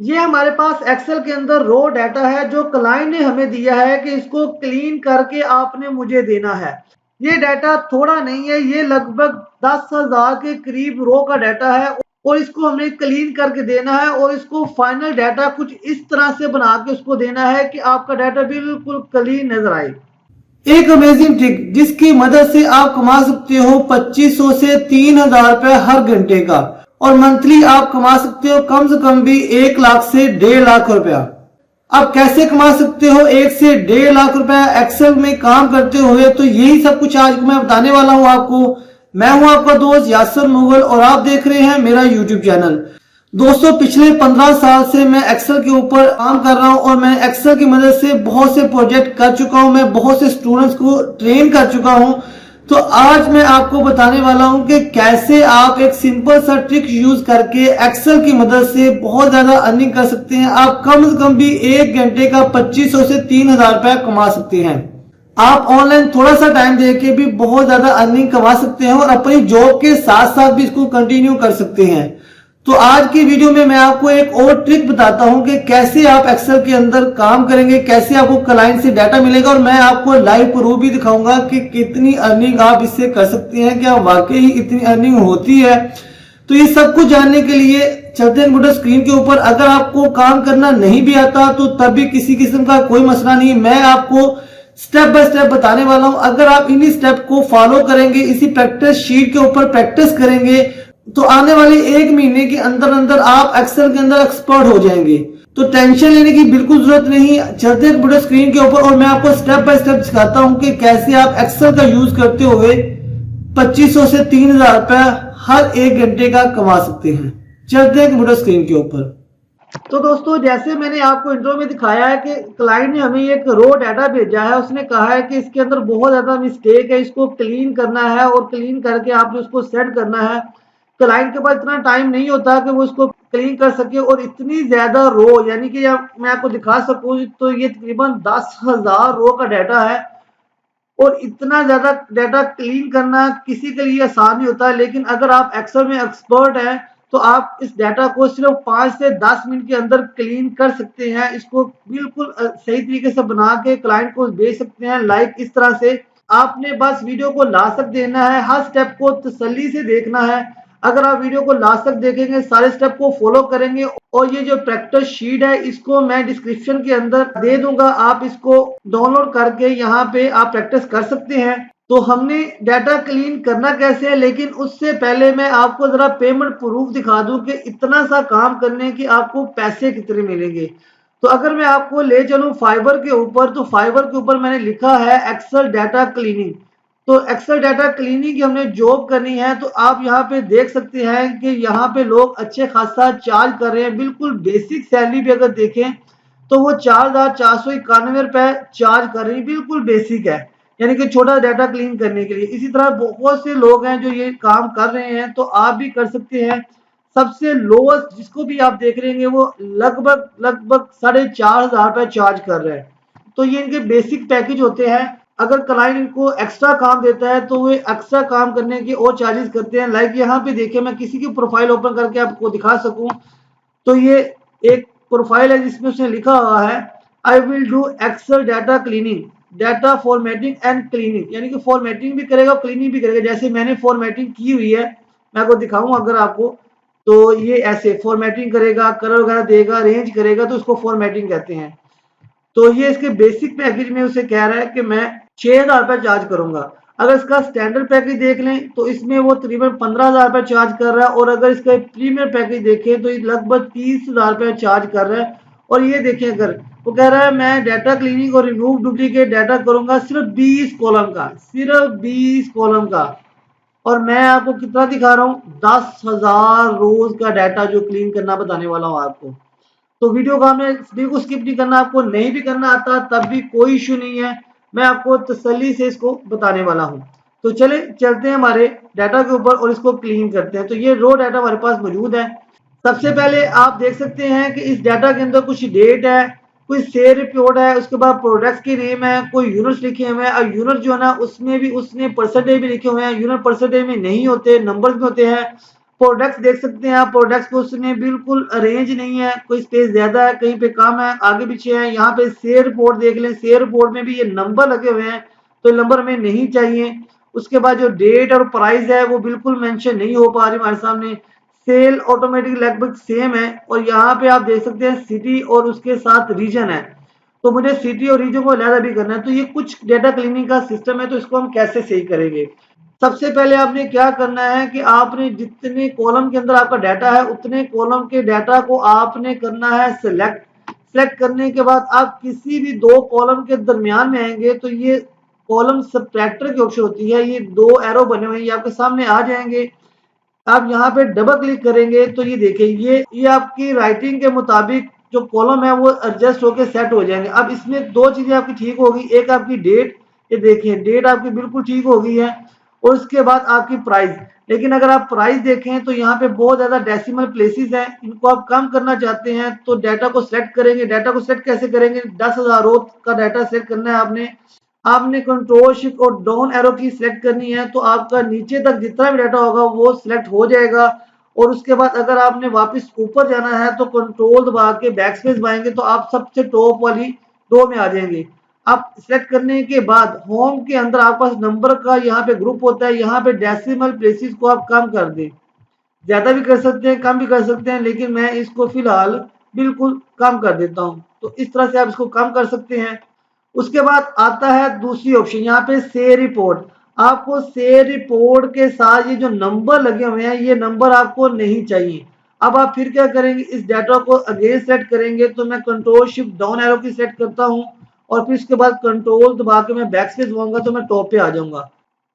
ये हमारे पास एक्सेल के अंदर रो डाटा है जो क्लाइंट ने हमें दिया है कि इसको क्लीन करके आपने मुझे देना है। ये डाटा थोड़ा नहीं है, ये लगभग 10,000 के करीब रो का डाटा है और इसको हमें क्लीन करके देना है और इसको फाइनल डाटा कुछ इस तरह से बना के उसको देना है कि आपका डाटा बिल्कुल क्लीन नजर आए। एक अमेजिंग ट्रिक जिसकी मदद से आप कमा सकते हो 2500 से 3000 रुपए हर घंटे का, और मंथली आप कमा सकते हो कम से कम भी 1 लाख से 1.5 लाख रुपया। आप कैसे कमा सकते हो 1 से 1.5 लाख रुपया एक्सेल में काम करते हुए, तो यही सब कुछ आज मैं बताने वाला हूं आपको। मैं हूं आपका दोस्त यासर मुगल और आप देख रहे हैं मेरा यूट्यूब चैनल। दोस्तों, पिछले 15 साल से मैं एक्सेल के ऊपर काम कर रहा हूं और मैं एक्सेल की मदद से बहुत से प्रोजेक्ट कर चुका हूं, मैं बहुत से स्टूडेंट्स को ट्रेन कर चुका हूं। तो आज मैं आपको बताने वाला हूं कि कैसे आप एक सिंपल सा ट्रिक यूज करके एक्सेल की मदद से बहुत ज्यादा अर्निंग कर सकते हैं। आप कम से कम भी 1 घंटे का 2500 से 3000 रुपया कमा सकते हैं। आप ऑनलाइन थोड़ा सा टाइम देके भी बहुत ज्यादा अर्निंग कमा सकते हैं और अपनी जॉब के साथ साथ भी इसको कंटिन्यू कर सकते हैं। तो आज की वीडियो में मैं आपको एक और ट्रिक बताता हूं कि कैसे आप एक्सेल के अंदर काम करेंगे, कैसे आपको क्लाइंट से डाटा मिलेगा, और मैं आपको लाइव प्रूफ भी दिखाऊंगा कि कितनी अर्निंग आप इससे कर सकते हैं, क्या वाकई इतनी अर्निंग होती है। तो ये सब कुछ जानने के लिए चलते हैं कंप्यूटर स्क्रीन के ऊपर। अगर आपको काम करना नहीं भी आता तो तब भी किसी किस्म का कोई मसला नहीं, मैं आपको स्टेप बाय स्टेप बताने वाला हूं। अगर आप इन्हीं स्टेप को फॉलो करेंगे, इसी प्रैक्टिस शीट के ऊपर प्रैक्टिस करेंगे, तो आने वाले 1 महीने के अंदर अंदर आप एक्सेल के अंदर एक्सपर्ट हो जाएंगे। तो टेंशन लेने की बिल्कुल जरूरत नहीं। चलते हैं कंप्यूटर स्क्रीन के ऊपर और मैं आपको स्टेप बाय स्टेप सिखाता हूं कि कैसे आप एक्सेल का यूज करते हुए 2500 से 3000 रुपया हर 1 घंटे का कमा सकते हैं। चलते हैं कंप्यूटर स्क्रीन के ऊपर। तो दोस्तों, जैसे मैंने आपको इंट्रो में दिखाया है कि क्लाइंट ने हमें एक रो डाटा भेजा है। उसने कहा है कि इसके अंदर बहुत ज्यादा मिस्टेक है, इसको क्लीन करना है और क्लीन करके आपने उसको सेंड करना है। क्लाइंट के पास इतना टाइम नहीं होता कि वो इसको क्लीन कर सके, और इतनी ज्यादा रो, यानी कि मैं आपको दिखा सकूं तो ये तकरीबन 10,000 रो का डाटा है और इतना ज्यादा डाटा क्लीन करना किसी के लिए आसान नहीं होता। लेकिन अगर आप एक्सेल में एक्सपर्ट हैं तो आप इस डाटा को सिर्फ 5 से 10 मिनट के अंदर क्लीन कर सकते हैं। इसको बिल्कुल सही तरीके से बना के क्लाइंट को भेज सकते हैं, लाइक इस तरह से। आपने बस वीडियो को लास्ट तक देखना है, हर स्टेप को तसल्ली से देखना है। अगर आप वीडियो को लास्ट तक देखेंगे, सारे स्टेप को फॉलो करेंगे, और ये जो प्रैक्टिस शीट है इसको मैं डिस्क्रिप्शन के अंदर दे दूंगा, आप इसको डाउनलोड करके यहाँ पे आप प्रैक्टिस कर सकते हैं। तो हमने डाटा क्लीन करना कैसे है, लेकिन उससे पहले मैं आपको जरा पेमेंट प्रूफ दिखा दूं कि इतना सा काम करने की आपको पैसे कितने मिलेंगे। तो अगर मैं आपको ले चलूं फाइवर के ऊपर, तो फाइवर के ऊपर मैंने लिखा है एक्सेल डाटा क्लीनिंग। तो एक्सेल डाटा क्लीनिंग की हमने जॉब करनी है, तो आप यहाँ पे देख सकते हैं कि यहाँ पे लोग अच्छे खासा चार्ज कर रहे हैं। बिल्कुल बेसिक सैलरी भी अगर देखें तो वो 4,491 रुपए चार्ज कर रही है, बिल्कुल बेसिक है, यानी कि छोटा डाटा क्लीन करने के लिए। इसी तरह बहुत से लोग हैं जो ये काम कर रहे हैं, तो आप भी कर सकते हैं। सबसे लोएस्ट जिसको भी आप देख रहे हैं वो लगभग लगभग 4,500 रुपए चार्ज कर रहे हैं। तो ये इनके बेसिक पैकेज होते हैं। अगर क्लाइंट इनको एक्स्ट्रा काम देता है तो वे एक्स्ट्रा काम करने के और चार्जेस करते हैं। लाइक यहाँ पे देखिए, मैं किसी की प्रोफाइल ओपन करके आपको दिखा सकूं, तो ये एक प्रोफाइल है जिसमें उसने लिखा हुआ है I will do Excel data cleaning, data formatting and cleaning, यानी कि फॉर्मेटिंग भी करेगा और क्लीनिंग भी करेगा। जैसे मैंने फॉर्मेटिंग की हुई है, मैं आपको दिखाऊं अगर आपको, तो ये ऐसे फॉर्मेटिंग करेगा, कलर वगैरह देगा, रेंज करेगा, तो उसको फॉर्मेटिंग कहते हैं। तो ये इसके बेसिक पैकेज में उसे कह रहा है कि मैं 6,000 रुपए चार्ज करूंगा। अगर इसका स्टैंडर्ड पैकेज देख लें तो इसमें वो तकरीबन 15,000 रुपए चार्ज कर रहा है, और अगर इसका प्रीमियम पैकेज देखें तो ये लगभग 30,000 रुपए चार्ज कर रहा है। और ये देखें, अगर वो कह रहा है मैं डाटा क्लीनिंग और रिमूव डुप्लीकेट डाटा करूंगा सिर्फ 20 कॉलम का, सिर्फ 20 कॉलम का। और मैं आपको कितना दिखा रहा हूँ, 10,000 रोज का डाटा जो क्लीन करना बताने वाला हूँ आपको। तो वीडियो को आपने बिल्कुल स्किप नहीं करना, आपको नहीं भी करना आता तब भी कोई इश्यू नहीं है, मैं आपको तसल्ली से इसको बताने वाला हूं। तो चले चलते हैं हमारे डाटा के ऊपर और इसको क्लीन करते हैं। तो ये रो डाटा हमारे पास मौजूद है। सबसे पहले आप देख सकते हैं कि इस डाटा के अंदर कुछ डेट है, कोई सेल रिपोर्ट है, उसके बाद प्रोडक्ट्स की नेम है, कोई यूनिट्स लिखे हुए हैं, और यूनिट जो है ना उसमें भी उसने परसेंटेज भी लिखे हुए हैं। यूनिट परसेंटेज में नहीं होते, नंबर भी होते हैं। प्रोडक्ट्स देख सकते हैं आप, प्रोडक्ट्स को उसने बिल्कुल अरेंज नहीं है, कोई स्पेस ज्यादा है, कहीं पे कम है, आगे पीछे है। यहाँ पे शेयर रिपोर्ट देख लें, शेयर रिपोर्ट में भी ये नंबर लगे हुए हैं, तो नंबर हमें नहीं चाहिए। उसके बाद जो डेट और प्राइस है वो बिल्कुल मेंशन नहीं हो पा रही हमारे सामने। सेल ऑटोमेटिक लगभग सेम है, और यहाँ पे आप देख सकते हैं सिटी और उसके साथ रीजन है, तो मुझे सिटी और रीजन को अलग भी करना है। तो ये कुछ डेटा क्लीनिंग का सिस्टम है, तो इसको हम कैसे सही करेंगे। सबसे पहले आपने क्या करना है कि आपने जितने कॉलम के अंदर आपका डाटा है उतने कॉलम के डाटा को आपने करना है सिलेक्ट। सिलेक्ट करने के बाद आप किसी भी दो कॉलम के दरमियान में आएंगे तो ये कॉलम सबट्रैक्टर की ऑप्शन होती है, ये दो एरो बने हुए हैं, ये आपके सामने आ जाएंगे। आप यहाँ पे डबल क्लिक करेंगे तो ये देखिए ये आपकी राइटिंग के मुताबिक जो कॉलम है वो एडजस्ट होकर सेट हो जाएंगे। अब इसमें दो चीजें आपकी ठीक होगी, एक आपकी डेट, ये देखिए डेट आपकी बिल्कुल ठीक हो गई है, और उसके बाद आपकी प्राइस। लेकिन अगर आप प्राइस देखें तो यहाँ पे बहुत ज्यादा डेसिमल प्लेसेस हैं, इनको आप कम करना चाहते हैं तो डाटा को सिलेक्ट करेंगे। डाटा को सिलेक्ट कैसे करेंगे, 10,000 रो का डाटा सिलेक्ट करना है आपने। आपने कंट्रोल शिफ्ट और डाउन एरो की सिलेक्ट करनी है, तो आपका नीचे तक जितना भी डाटा होगा वो सिलेक्ट हो जाएगा। और उसके बाद अगर आपने वापस ऊपर जाना है तो कंट्रोल दबा के बैक स्पेस दबाएंगे तो आप सबसे टॉप वाली रो में आ जाएंगे। आप सिलेक्ट करने के बाद होम के अंदर आपके पास नंबर का यहाँ पे ग्रुप होता है, यहाँ पे डेसिमल प्लेसेस को आप कम कर दें। ज्यादा भी कर सकते हैं, कम भी कर सकते हैं, लेकिन मैं इसको फिलहाल बिल्कुल कम कर देता हूँ। तो इस तरह से आप इसको कम कर सकते हैं। उसके बाद आता है दूसरी ऑप्शन, यहाँ पे शेयर रिपोर्ट। आपको शेयर रिपोर्ट के साथ ये जो नंबर लगे हुए हैं ये नंबर आपको नहीं चाहिए। अब आप फिर क्या करेंगे, इस डाटा को अगेन सेट करेंगे, तो मैं कंट्रोल शिफ्ट डाउन एरो की सेट करता हूँ, और फिर उसके बाद कंट्रोल दबा के मैं बैक स्पेस दबाऊंगा तो मैं टॉप पे आ जाऊंगा।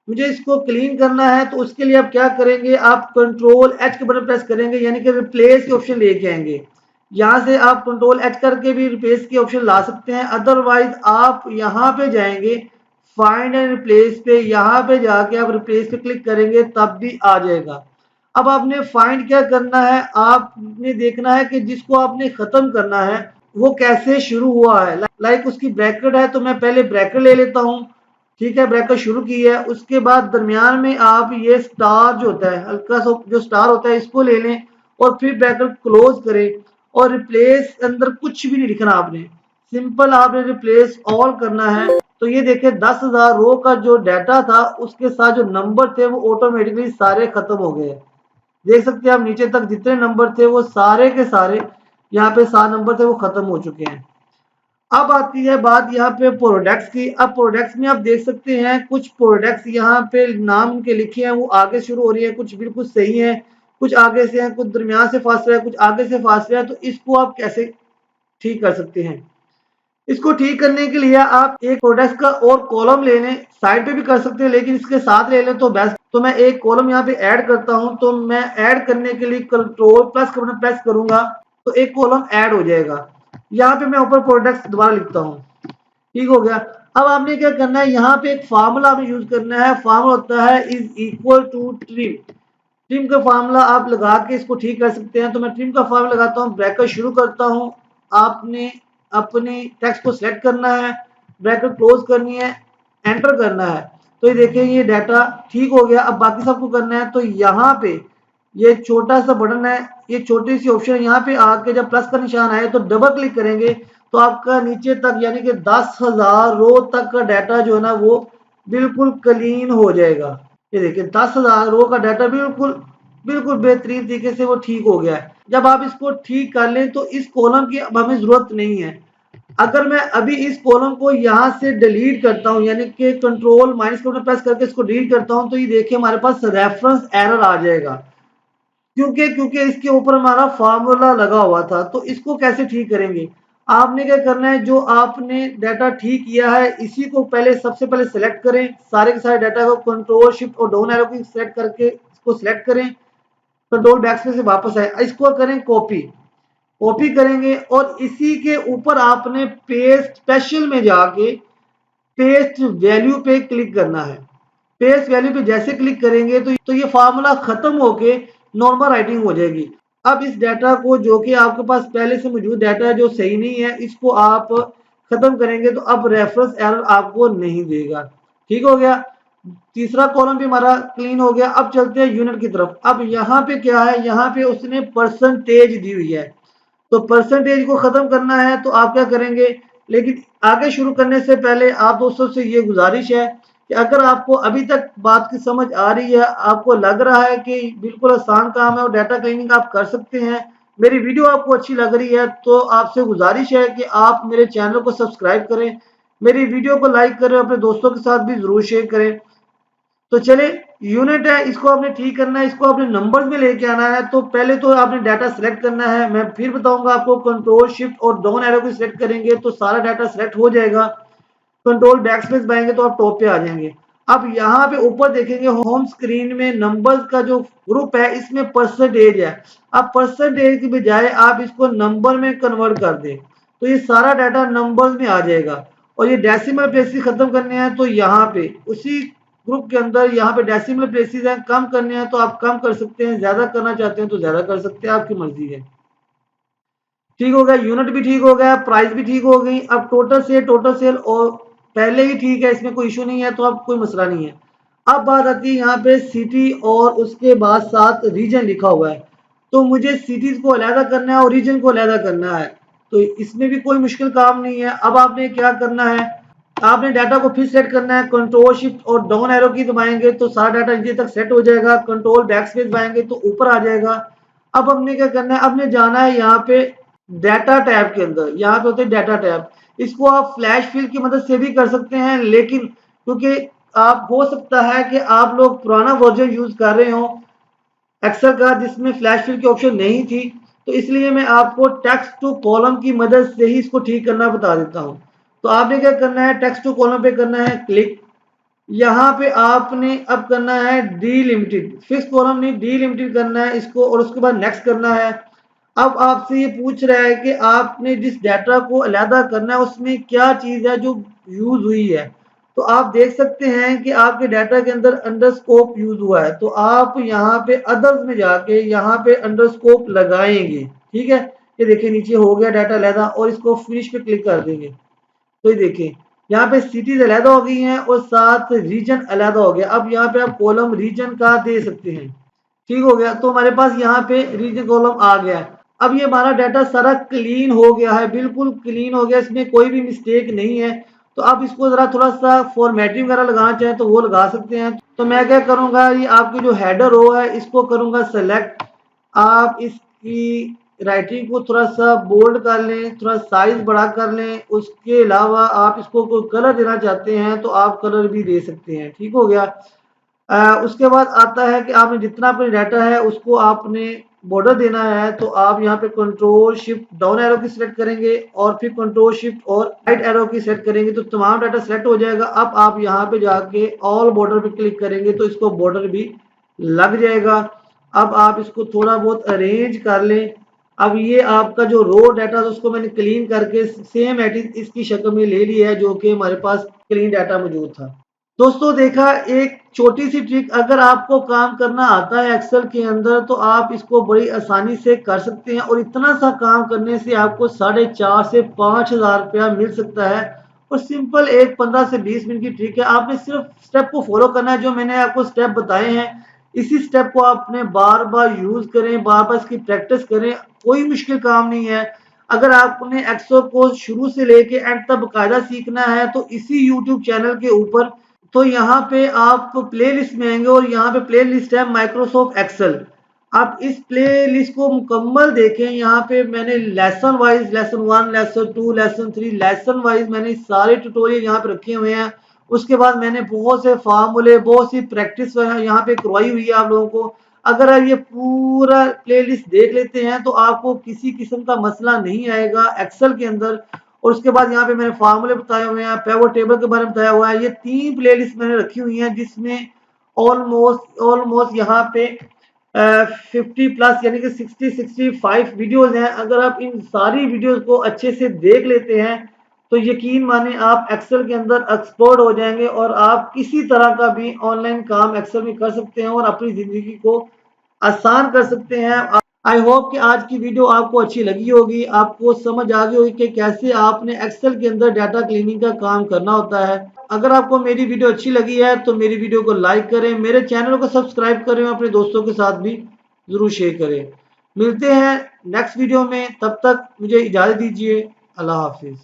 मुझे इसको क्लीन करना है तो उसके लिए आप क्या करेंगे, आप कंट्रोल एच के बटन प्रेस करेंगे, यानी कि रिप्लेस के ऑप्शन लेके आएंगे। यहाँ से आप कंट्रोल एच करके भी रिप्लेस के ऑप्शन ला सकते हैं, अदरवाइज आप यहाँ पे जाएंगे फाइंड एंड रिप्लेस पे, यहाँ पे जाके आप रिप्लेस पे क्लिक करेंगे तब भी आ जाएगा। अब आपने फाइंड क्या करना है, आपने देखना है कि जिसको आपने खत्म करना है वो कैसे शुरू हुआ है। लाइक उसकी ब्रैकेट है तो मैं पहले ब्रैकेट ले लेता हूँ, ठीक है, ब्रैकेट शुरू की है। उसके बाद दरमियान में आप ये स्टार जो होता है, हल्का सा जो स्टार होता है इसको ले लें, और फिर ब्रैकेट क्लोज करें। और रिप्लेस अंदर कुछ भी नहीं लिखना आपने, सिंपल आपने रिप्लेस ऑल करना है। तो ये देखें 10,000 रो का जो डाटा था उसके साथ जो नंबर थे वो ऑटोमेटिकली सारे खत्म हो गए। देख सकते हैं आप नीचे तक जितने नंबर थे वो सारे के सारे यहाँ पे 7 नंबर थे वो खत्म हो चुके हैं। अब आती है बात यहाँ पे प्रोडक्ट्स की। अब प्रोडक्ट्स में आप देख सकते हैं कुछ प्रोडक्ट्स यहाँ पे नाम उनके लिखे हैं वो आगे शुरू हो रही है, कुछ बिल्कुल सही है, कुछ आगे से हैं, कुछ दरमियान से फासला है, कुछ आगे से फासला है। तो इसको आप कैसे ठीक कर सकते हैं, इसको ठीक करने के लिए आप एक प्रोडक्ट का और कॉलम ले लें, साइड पे भी कर सकते हैं लेकिन इसके साथ ले लें तो बेस्ट। तो मैं एक कॉलम यहाँ पे ऐड करता हूँ, तो मैं ऐड करने के लिए कंट्रोल प्लस का बटन प्रेस करूंगा तो एक कॉलम ऐड हो जाएगा। यहाँ पे मैं ऊपर प्रोडक्ट्स दोबारा लिखता हूँ, ठीक हो गया। अब आपने क्या करना है, यहाँ पे एक फार्मूला हमें यूज करना है, फार्मूला होता है is equal to trim. Trim का फार्मूला आप लगा के इसको ठीक कर सकते हैं। तो मैं ट्रिम का फार्मूला लगाता हूँ, ब्रैकेट शुरू करता हूँ, आपने अपने टेक्स्ट को सिलेक्ट करना है, ब्रैकेट क्लोज करनी है, एंटर करना है। तो ये देखिए ये डाटा ठीक हो गया। अब बाकी सबको करना है, तो यहाँ पे ये छोटा सा बटन है, ये छोटी सी ऑप्शन यहाँ पे आके जब प्लस का निशान आए तो डबल क्लिक करेंगे तो आपका नीचे तक यानी कि 10,000 रो तक का डाटा जो है ना वो बिल्कुल क्लीन हो जाएगा। ये देखिए 10,000 रो का डाटा बिल्कुल बिल्कुल बेहतरीन तरीके से वो ठीक हो गया है। जब आप इसको ठीक कर लें तो इस कॉलम की अब हमें जरूरत नहीं है। अगर मैं अभी इस कॉलम को यहाँ से डिलीट करता हूँ, यानी कि कंट्रोल माइनस का बटन प्रेस करके इसको डिलीट करता हूँ, तो ये देखिए हमारे पास रेफरेंस एरर आ जाएगा, क्योंकि क्योंकि इसके ऊपर हमारा फार्मूला लगा हुआ था। तो इसको कैसे ठीक करेंगे, आपने क्या करना है, जो आपने डाटा ठीक किया है इसी को पहले सबसे पहले सेलेक्ट करें, सारे के सारे डाटा को कंट्रोल शिफ्ट और डाउन एरो की सेलेक्ट करके इसको सेलेक्ट करें, कंट्रोल बैक स्पेस से वापस आए, इसको करें कॉपी। कॉपी करेंगे और इसी के ऊपर आपने पेस्ट स्पेशल में जाके पेस्ट वैल्यू पे क्लिक करना है। पेस्ट वैल्यू पे जैसे क्लिक करेंगे तो ये फार्मूला खत्म होके नॉर्मल राइटिंग हो जाएगी। अब इस डाटा को जो कि आपके पास पहले से मौजूद डाटा है जो सही नहीं है इसको आप खत्म करेंगे तो अब रेफरेंस एरर आपको नहीं देगा। ठीक हो गया। तीसरा कॉलम भी हमारा क्लीन हो गया। अब चलते हैं यूनिट की तरफ। अब यहाँ पे क्या है, यहाँ पे उसने परसेंटेज दी हुई है, तो परसेंटेज को खत्म करना है तो आप क्या करेंगे। लेकिन आगे शुरू करने से पहले आप दोस्तों से ये गुजारिश है कि अगर आपको अभी तक बात की समझ आ रही है, आपको लग रहा है कि बिल्कुल आसान काम है और डाटा क्लीनिंग आप कर सकते हैं, मेरी वीडियो आपको अच्छी लग रही है, तो आपसे गुजारिश है कि आप मेरे चैनल को सब्सक्राइब करें, मेरी वीडियो को लाइक करें, अपने दोस्तों के साथ भी जरूर शेयर करें। तो चले, यूनिट है, इसको आपने ठीक करना है, इसको आपने नंबर्स में लेके आना है। तो पहले तो आपने डाटा सेलेक्ट करना है, मैं फिर बताऊंगा आपको। कंट्रोल शिफ्ट और डाउन एरो को सिलेक्ट करेंगे तो सारा डाटा सेलेक्ट हो जाएगा। कंट्रोल बैक स्पेस दबाएंगे तो आप टॉप पे आ जाएंगे। अब यहाँ पे ऊपर देखेंगे होम स्क्रीन में नंबर्स का जो ग्रुप है इसमें परसेंटेज है। अब परसेंटेज की बजाय आप इसको नंबर में कन्वर्ट कर दें तो ये सारा डाटा नंबर्स में आ जाएगा। और ये डेसिमल प्लेसेस खत्म करने हैं तो यहाँ पे उसी ग्रुप के अंदर यहाँ पे डेसिमल प्लेसेस हैं, कम करने हैं तो आप कम कर सकते हैं, ज्यादा करना चाहते हैं तो ज्यादा कर सकते हैं, आपकी मर्जी है। ठीक हो गया, यूनिट भी ठीक हो गया, प्राइस भी ठीक हो गई। अब टोटल सेल और पहले ही ठीक है, इसमें कोई इशू नहीं है, तो अब कोई मसला नहीं है। अब बात आती है यहाँ पे सिटी और उसके बाद साथ रीजन लिखा हुआ है, तो मुझे सिटीज को अलहदा करना है और रीजन को अलहदा करना है, तो इसमें भी कोई मुश्किल काम नहीं है। अब आपने क्या करना है, आपने डाटा को फिर सेट करना है। कंट्रोल शिफ्ट और डाउन एरो की दबाएंगे तो सारा डाटा नीचे तक सेट हो जाएगा। कंट्रोल बैक स्पेस दबाएंगे तो ऊपर आ जाएगा। अब हमने क्या करना है, आपने जाना है यहाँ पे डाटा टैब के अंदर, यहाँ पे होते हैं डाटा टैब। इसको आप फ्लैश फिल की मदद से भी कर सकते हैं, लेकिन क्योंकि आप हो सकता है कि आप लोग पुराना वर्जन यूज कर रहे हो एक्सेल का जिसमें फ्लैश फिल की ऑप्शन नहीं थी, तो इसलिए मैं आपको टेक्स्ट टू कॉलम की मदद से ही इसको ठीक करना बता देता हूं। तो आपने क्या करना है, टेक्स्ट टू कॉलम पे करना है क्लिक। यहाँ पे आपने अब करना है डीलिमिटेड, फिक्स कॉलम नहीं डीलिमिटेड करना है इसको, और उसके बाद नेक्स्ट करना है। अब आपसे ये पूछ रहा है कि आपने जिस डाटा को अलहदा करना है उसमें क्या चीज है जो यूज हुई है। तो आप देख सकते हैं कि आपके डाटा के अंदर अंडरस्कोप यूज हुआ है, तो आप यहाँ पे अदर्स में जाके यहाँ पे अंडरस्कोप लगाएंगे। ठीक है, ये देखिए नीचे हो गया डाटा अलहदा, और इसको फिनिश पे क्लिक कर देंगे तो ये देखिए यहाँ पे सिटीज अलहदा हो गई हैं और साथ रीजन अलहदा हो गया। अब यहाँ पे आप कॉलम रीजन का दे सकते हैं। ठीक हो गया, तो हमारे पास यहाँ पे रीजन कॉलम आ गया है। अब ये हमारा डाटा सारा क्लीन हो गया है, बिल्कुल क्लीन हो गया, इसमें कोई भी मिस्टेक नहीं है। तो आप इसको जरा थोड़ा सा फॉर्मेटिंग वगैरह लगाना चाहें तो वो लगा सकते हैं। तो मैं क्या करूंगा, ये आपकी जो हेडर रो है इसको करूंगा सेलेक्ट। आप इसकी राइटिंग को थोड़ा सा बोल्ड कर लें, थोड़ा साइज बड़ा कर लें। उसके अलावा आप इसको कोई कलर देना चाहते हैं तो आप कलर भी दे सकते हैं। ठीक हो गया। उसके बाद आता है कि आपने जितना अपने डाटा है उसको आपने बॉर्डर देना है, तो आप यहाँ पे कंट्रोल शिफ्ट डाउन एरो की सिलेक्ट करेंगे और फिर कंट्रोल शिफ्ट और राइट एरो की सेलेक्ट करेंगे तो तमाम डाटा सेलेक्ट हो जाएगा। अब आप यहाँ पे जाके ऑल बॉर्डर पे क्लिक करेंगे तो इसको बॉर्डर भी लग जाएगा। अब आप इसको थोड़ा बहुत अरेंज कर लें। अब ये आपका जो रो डाटा था उसको मैंने क्लीन करके सेम एडिट इसकी शक्ल में ले लिया है जो कि हमारे पास क्लीन डाटा मौजूद था। दोस्तों देखा, एक छोटी सी ट्रिक, अगर आपको काम करना आता है एक्सेल के अंदर तो आप इसको बड़ी आसानी से कर सकते हैं, और इतना सा काम करने से आपको 4,500 से 5,000 रुपया मिल सकता है। और सिंपल एक 15 से 20 मिनट की ट्रिक है, आपने सिर्फ स्टेप को फॉलो करना है जो मैंने आपको स्टेप बताए हैं। इसी स्टेप को आपने बार बार यूज करें, बार बार इसकी प्रैक्टिस करें, कोई मुश्किल काम नहीं है। अगर आपने एक्सेल को शुरू से लेके एंड तक बकायदा सीखना है तो इसी यूट्यूब चैनल के ऊपर, तो यहाँ पे आप प्ले लिस्ट में आएंगे और यहाँ पे प्ले लिस्ट है माइक्रोसॉफ्ट एक्सेल। आप इस प्ले लिस्ट को मुकम्मल देखें, यहाँ पे मैंने lesson wise lesson 1 lesson 2 lesson 3 lesson wise मैंने सारे ट्यूटोरियल यहाँ पे रखे हुए हैं। उसके बाद मैंने बहुत से फार्मूले, बहुत सी प्रैक्टिस यहाँ पे करवाई हुई है आप लोगों को। अगर आप ये पूरा प्ले लिस्ट देख लेते हैं तो आपको किसी किस्म का मसला नहीं आएगा एक्सेल के अंदर। और उसके बाद यहाँ पे मैंने फार्मूले बताए हुए हैं, पिवट टेबल के बारे में बताया हुआ है। ये 3 प्लेलिस्ट मैंने रखी हुई हैं जिसमें ऑलमोस्ट यहाँ पे 50 प्लस यानी कि 65 वीडियोस हैं। अगर आप इन सारी वीडियोस को अच्छे से देख लेते हैं तो यकीन माने आप एक्सेल के अंदर एक्सपर्ट हो जाएंगे और आप किसी तरह का भी ऑनलाइन काम एक्सेल में कर सकते हैं और अपनी जिंदगी को आसान कर सकते हैं। आई होप कि आज की वीडियो आपको अच्छी लगी होगी, आपको समझ आ गई होगी कि कैसे आपने एक्सेल के अंदर डाटा क्लीनिंग का काम करना होता है। अगर आपको मेरी वीडियो अच्छी लगी है तो मेरी वीडियो को लाइक करें, मेरे चैनल को सब्सक्राइब करें, अपने दोस्तों के साथ भी जरूर शेयर करें। मिलते हैं नेक्स्ट वीडियो में, तब तक मुझे इजाज़त दीजिए। अल्लाह हाफिज़।